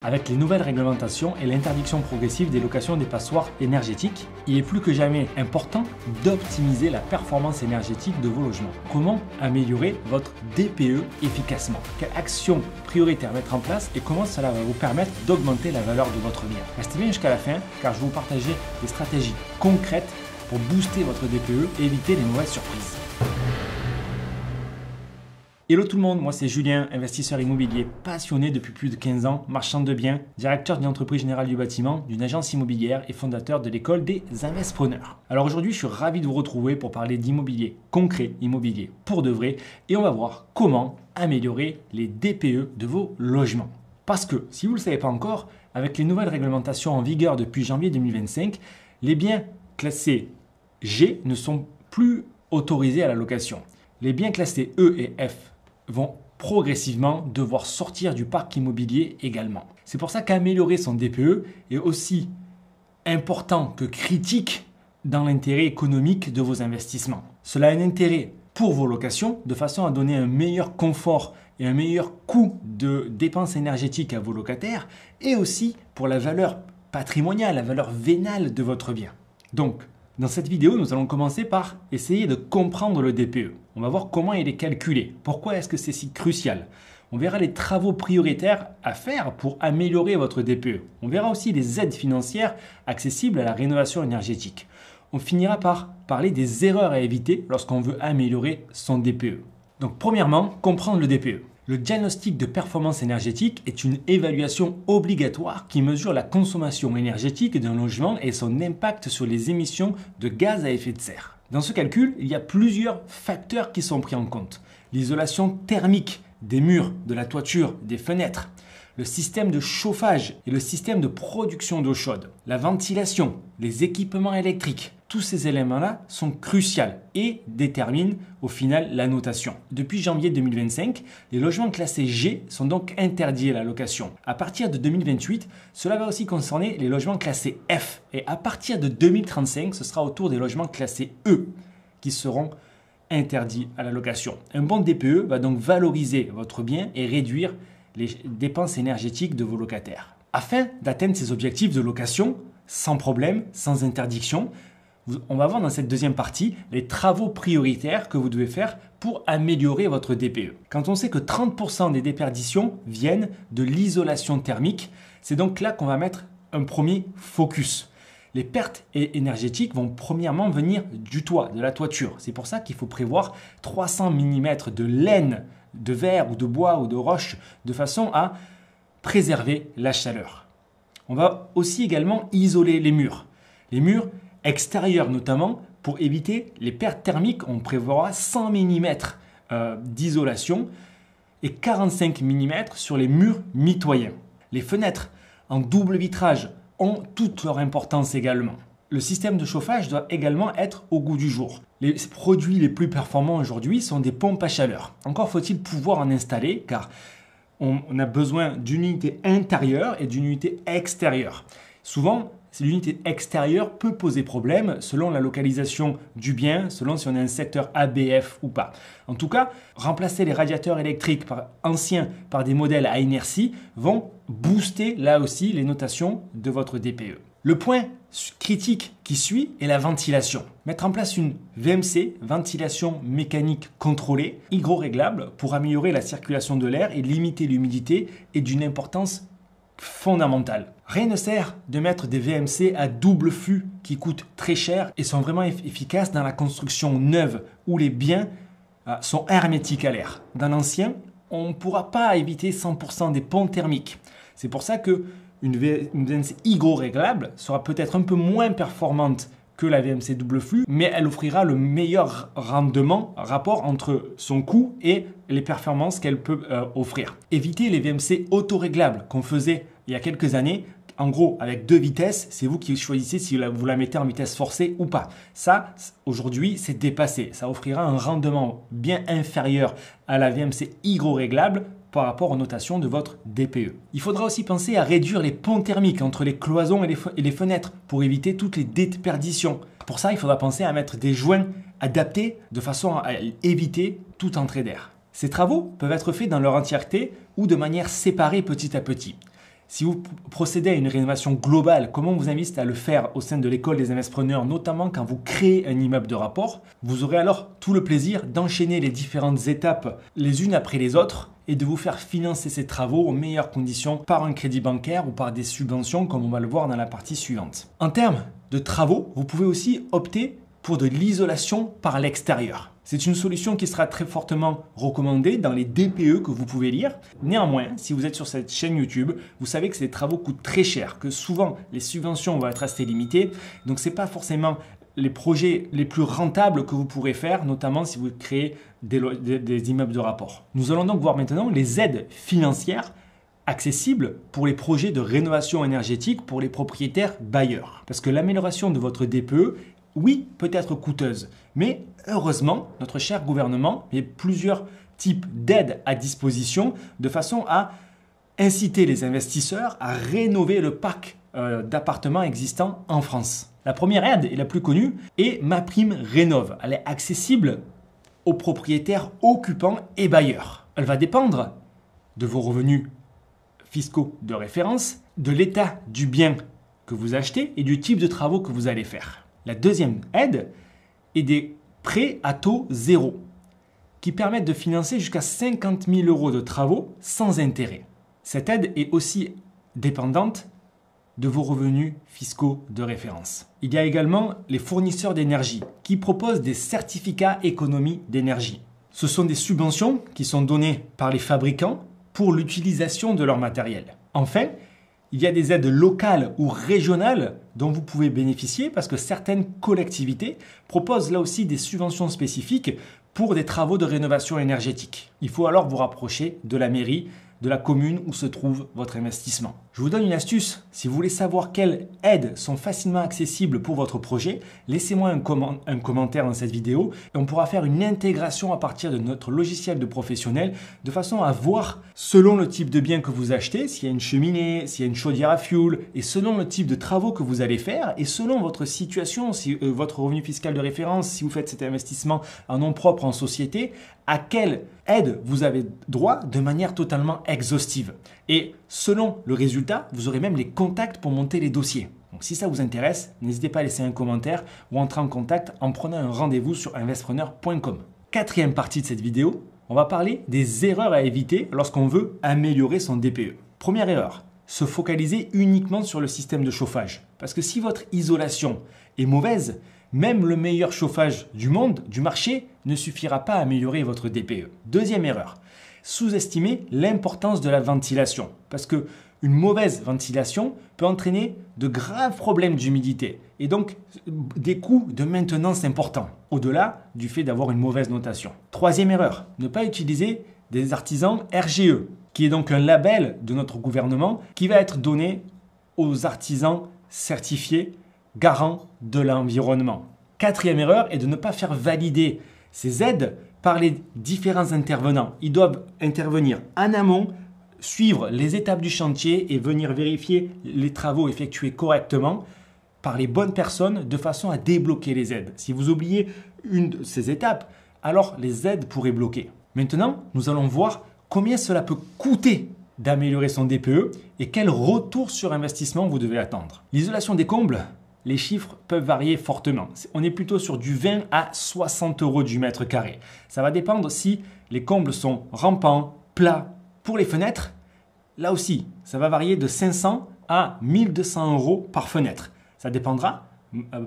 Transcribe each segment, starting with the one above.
Avec les nouvelles réglementations et l'interdiction progressive des locations des passoires énergétiques, il est plus que jamais important d'optimiser la performance énergétique de vos logements. Comment améliorer votre DPE efficacement? Quelles actions prioritaires mettre en place et comment cela va vous permettre d'augmenter la valeur de votre bien? Restez bien jusqu'à la fin car je vais vous partager des stratégies concrètes pour booster votre DPE et éviter les mauvaises surprises. Hello tout le monde, moi c'est Julien, investisseur immobilier passionné depuis plus de 15 ans, marchand de biens, directeur d'une entreprise générale du bâtiment, d'une agence immobilière et fondateur de l'école des Investpreneurs. Alors aujourd'hui je suis ravi de vous retrouver pour parler d'immobilier concret, immobilier pour de vrai, et on va voir comment améliorer les DPE de vos logements. Parce que si vous ne le savez pas encore, avec les nouvelles réglementations en vigueur depuis janvier 2025, les biens classés G ne sont plus autorisés à la location. Les biens classés E et F vont progressivement devoir sortir du parc immobilier également. C'est pour ça qu'améliorer son DPE est aussi important que critique dans l'intérêt économique de vos investissements. Cela a un intérêt pour vos locations de façon à donner un meilleur confort et un meilleur coût de dépenses énergétiques à vos locataires et aussi pour la valeur patrimoniale, la valeur vénale de votre bien. Donc, dans cette vidéo, nous allons commencer par essayer de comprendre le DPE. On va voir comment il est calculé. Pourquoi est-ce que c'est si crucial? On verra les travaux prioritaires à faire pour améliorer votre DPE. On verra aussi les aides financières accessibles à la rénovation énergétique. On finira par parler des erreurs à éviter lorsqu'on veut améliorer son DPE. Donc premièrement, comprendre le DPE. Le diagnostic de performance énergétique est une évaluation obligatoire qui mesure la consommation énergétique d'un logement et son impact sur les émissions de gaz à effet de serre. Dans ce calcul, il y a plusieurs facteurs qui sont pris en compte. L'isolation thermique des murs, de la toiture, des fenêtres, le système de chauffage et le système de production d'eau chaude, la ventilation, les équipements électriques. Tous ces éléments-là sont cruciaux et déterminent au final la notation. Depuis janvier 2025, les logements classés G sont donc interdits à la location. À partir de 2028, cela va aussi concerner les logements classés F. Et à partir de 2035, ce sera au tour des logements classés E qui seront interdits à la location. Un bon DPE va donc valoriser votre bien et réduire les dépenses énergétiques de vos locataires. Afin d'atteindre ces objectifs de location sans problème, sans interdiction, on va voir dans cette deuxième partie les travaux prioritaires que vous devez faire pour améliorer votre DPE. Quand on sait que 30% des déperditions viennent de l'isolation thermique, c'est donc là qu'on va mettre un premier focus. Les pertes énergétiques vont premièrement venir du toit, de la toiture. C'est pour ça qu'il faut prévoir 300 mm de laine, de verre ou de bois ou de roche de façon à préserver la chaleur. On va aussi également isoler les murs. Les murs extérieurs notamment, pour éviter les pertes thermiques, on prévoira 100 mm d'isolation et 45 mm sur les murs mitoyens. Les fenêtres en double vitrage ont toute leur importance également. Le système de chauffage doit également être au goût du jour. Les produits les plus performants aujourd'hui sont des pompes à chaleur. Encore faut-il pouvoir en installer car on a besoin d'une unité intérieure et d'une unité extérieure. Souvent, l'unité extérieure peut poser problème selon la localisation du bien, selon si on est un secteur ABF ou pas. En tout cas, remplacer les radiateurs électriques anciens par des modèles à inertie vont booster là aussi les notations de votre DPE. Le point critique qui suit est la ventilation. Mettre en place une VMC, ventilation mécanique contrôlée, hygroréglable pour améliorer la circulation de l'air et limiter l'humidité est d'une importance fondamentale. Rien ne sert de mettre des VMC à double flux qui coûtent très cher et sont vraiment efficaces dans la construction neuve où les biens sont hermétiques à l'air. Dans l'ancien, on ne pourra pas éviter 100% des ponts thermiques. C'est pour ça que une VMC hygroréglable sera peut-être un peu moins performante que la VMC double flux, mais elle offrira le meilleur rendement, rapport entre son coût et les performances qu'elle peut offrir. Évitez les VMC autoréglables qu'on faisait il y a quelques années. En gros, avec 2 vitesses, c'est vous qui choisissez si vous la mettez en vitesse forcée ou pas. Ça, aujourd'hui, c'est dépassé. Ça offrira un rendement bien inférieur à la VMC hygroréglable par rapport aux notations de votre DPE. Il faudra aussi penser à réduire les ponts thermiques entre les cloisons et les fenêtres pour éviter toutes les déperditions. Pour ça, il faudra penser à mettre des joints adaptés de façon à éviter toute entrée d'air. Ces travaux peuvent être faits dans leur entièreté ou de manière séparée petit à petit. Si vous procédez à une rénovation globale, comme on vous invite à le faire au sein de l'école des investisseurs, notamment quand vous créez un immeuble de rapport, vous aurez alors tout le plaisir d'enchaîner les différentes étapes les unes après les autres et de vous faire financer ces travaux aux meilleures conditions par un crédit bancaire ou par des subventions comme on va le voir dans la partie suivante. En termes de travaux, vous pouvez aussi opter pour de l'isolation par l'extérieur. C'est une solution qui sera très fortement recommandée dans les DPE que vous pouvez lire. Néanmoins, si vous êtes sur cette chaîne YouTube, vous savez que ces travaux coûtent très cher, que souvent les subventions vont être assez limitées. Donc ce n'est pas forcément les projets les plus rentables que vous pourrez faire, notamment si vous créez des immeubles de rapport. Nous allons donc voir maintenant les aides financières accessibles pour les projets de rénovation énergétique pour les propriétaires bailleurs. Parce que l'amélioration de votre DPE, oui, peut être coûteuse, mais heureusement, notre cher gouvernement met plusieurs types d'aides à disposition de façon à inciter les investisseurs à rénover le parc d'appartements existants en France. La première aide et la plus connue est MaPrimeRénov'. Elle est accessible aux propriétaires occupants et bailleurs. Elle va dépendre de vos revenus fiscaux de référence, de l'état du bien que vous achetez et du type de travaux que vous allez faire. La deuxième aide est des prêts à taux zéro qui permettent de financer jusqu'à 50 000 € de travaux sans intérêt. Cette aide est aussi dépendante de vos revenus fiscaux de référence. Il y a également les fournisseurs d'énergie qui proposent des certificats économie d'énergie. Ce sont des subventions qui sont données par les fabricants pour l'utilisation de leur matériel. Enfin, il y a des aides locales ou régionales dont vous pouvez bénéficier parce que certaines collectivités proposent là aussi des subventions spécifiques pour des travaux de rénovation énergétique. Il faut alors vous rapprocher de la mairie, de la commune où se trouve votre investissement. Je vous donne une astuce. Si vous voulez savoir quelles aides sont facilement accessibles pour votre projet, laissez-moi un commentaire dans cette vidéo et on pourra faire une intégration à partir de notre logiciel de professionnel de façon à voir selon le type de bien que vous achetez, s'il y a une cheminée, s'il y a une chaudière à fioul et selon le type de travaux que vous allez faire et selon votre situation, si votre revenu fiscal de référence, si vous faites cet investissement en nom propre en société, à quelle aide vous avez droit de manière totalement exhaustive. Et selon le résultat, vous aurez même les contacts pour monter les dossiers. Donc si ça vous intéresse, n'hésitez pas à laisser un commentaire ou entrer en contact en prenant un rendez-vous sur investpreneur.com. Quatrième partie de cette vidéo, on va parler des erreurs à éviter lorsqu'on veut améliorer son DPE. Première erreur, se focaliser uniquement sur le système de chauffage. Parce que si votre isolation est mauvaise, même le meilleur chauffage du monde, du marché, ne suffira pas à améliorer votre DPE. Deuxième erreur, sous-estimer l'importance de la ventilation. Parce qu'une mauvaise ventilation peut entraîner de graves problèmes d'humidité et donc des coûts de maintenance importants, au-delà du fait d'avoir une mauvaise notation. Troisième erreur, ne pas utiliser des artisans RGE, qui est donc un label de notre gouvernement qui va être donné aux artisans certifiés garant de l'environnement. Quatrième erreur est de ne pas faire valider ces aides par les différents intervenants. Ils doivent intervenir en amont, suivre les étapes du chantier et venir vérifier les travaux effectués correctement par les bonnes personnes de façon à débloquer les aides. Si vous oubliez une de ces étapes, alors les aides pourraient bloquer. Maintenant, nous allons voir combien cela peut coûter d'améliorer son DPE et quel retour sur investissement vous devez attendre. L'isolation des combles, les chiffres peuvent varier fortement. On est plutôt sur du 20 à 60 € du mètre carré. Ça va dépendre si les combles sont rampants, plats. Pour les fenêtres, là aussi, ça va varier de 500 à 1200 € par fenêtre. Ça dépendra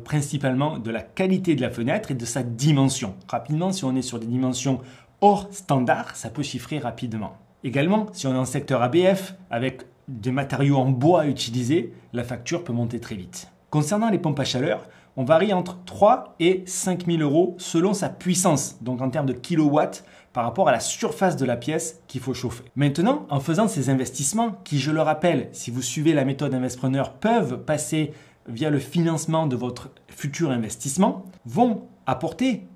principalement de la qualité de la fenêtre et de sa dimension. Rapidement, si on est sur des dimensions hors standard, ça peut chiffrer rapidement. Également, si on est en secteur ABF, avec des matériaux en bois utilisés, la facture peut monter très vite. Concernant les pompes à chaleur, on varie entre 3 et 5 000 € selon sa puissance, donc en termes de kilowatts par rapport à la surface de la pièce qu'il faut chauffer. Maintenant, en faisant ces investissements, qui je le rappelle, si vous suivez la méthode Investpreneur, peuvent passer via le financement de votre futur investissement, vont apporter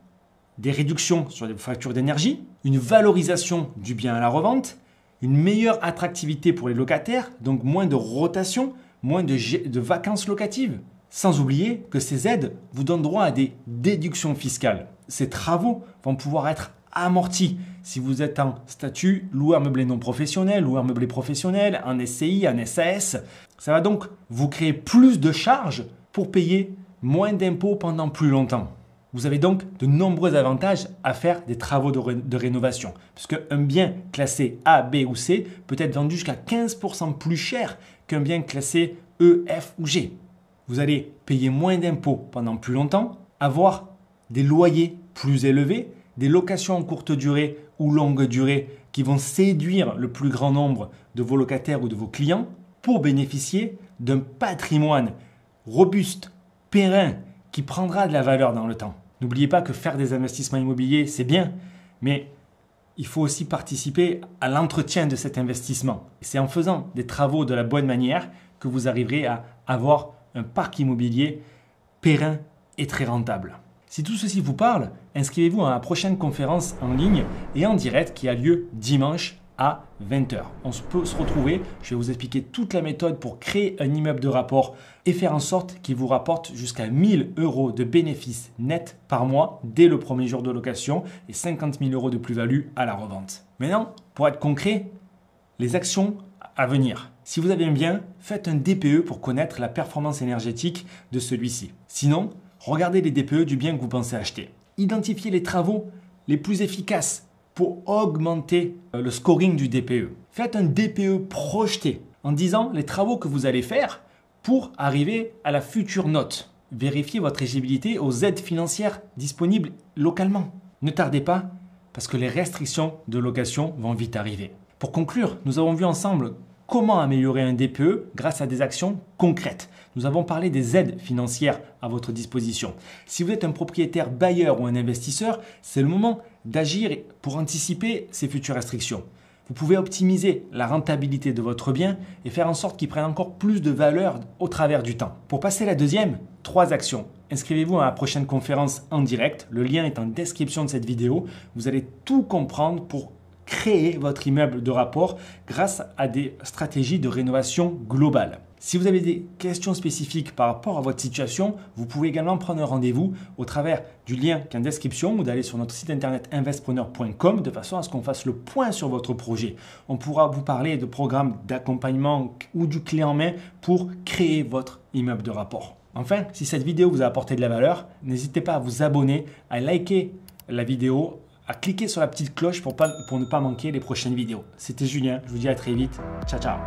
des réductions sur les factures d'énergie, une valorisation du bien à la revente, une meilleure attractivité pour les locataires, donc moins de rotation, moins de vacances locatives. Sans oublier que ces aides vous donnent droit à des déductions fiscales. Ces travaux vont pouvoir être amorti. Si vous êtes en statut loueur meublé non professionnel, loueur meublé professionnel, en SCI, en SAS, ça va donc vous créer plus de charges pour payer moins d'impôts pendant plus longtemps. Vous avez donc de nombreux avantages à faire des travaux de rénovation, puisque un bien classé A, B ou C peut être vendu jusqu'à 15% plus cher qu'un bien classé E, F ou G. Vous allez payer moins d'impôts pendant plus longtemps, avoir des loyers plus élevés, des locations en courte durée ou longue durée qui vont séduire le plus grand nombre de vos locataires ou de vos clients pour bénéficier d'un patrimoine robuste, périn, qui prendra de la valeur dans le temps. N'oubliez pas que faire des investissements immobiliers, c'est bien, mais il faut aussi participer à l'entretien de cet investissement. C'est en faisant des travaux de la bonne manière que vous arriverez à avoir un parc immobilier périn et très rentable. Si tout ceci vous parle, inscrivez-vous à la prochaine conférence en ligne et en direct qui a lieu dimanche à 20h. On peut se retrouver, je vais vous expliquer toute la méthode pour créer un immeuble de rapport et faire en sorte qu'il vous rapporte jusqu'à 1 000 € de bénéfices nets par mois dès le premier jour de location et 50 000 € de plus-value à la revente. Maintenant, pour être concret, les actions à venir. Si vous avez un bien, faites un DPE pour connaître la performance énergétique de celui-ci. Sinon, regardez les DPE du bien que vous pensez acheter. Identifiez les travaux les plus efficaces pour augmenter le scoring du DPE. Faites un DPE projeté en disant les travaux que vous allez faire pour arriver à la future note. Vérifiez votre éligibilité aux aides financières disponibles localement. Ne tardez pas parce que les restrictions de location vont vite arriver. Pour conclure, nous avons vu ensemble comment améliorer un DPE grâce à des actions concrètes. Nous avons parlé des aides financières à votre disposition. Si vous êtes un propriétaire bailleur ou un investisseur, c'est le moment d'agir pour anticiper ces futures restrictions. Vous pouvez optimiser la rentabilité de votre bien et faire en sorte qu'il prenne encore plus de valeur au travers du temps. Pour passer la deuxième, 3 actions. Inscrivez-vous à la prochaine conférence en direct. Le lien est en description de cette vidéo. Vous allez tout comprendre pour créer votre immeuble de rapport grâce à des stratégies de rénovation globale. Si vous avez des questions spécifiques par rapport à votre situation, vous pouvez également prendre un rendez-vous au travers du lien qui est en description ou d'aller sur notre site internet investpreneur.com de façon à ce qu'on fasse le point sur votre projet. On pourra vous parler de programmes d'accompagnement ou du clé en main pour créer votre immeuble de rapport. Enfin, si cette vidéo vous a apporté de la valeur, n'hésitez pas à vous abonner, à liker la vidéo, à cliquer sur la petite cloche pour ne pas manquer les prochaines vidéos. C'était Julien, je vous dis à très vite. Ciao, ciao.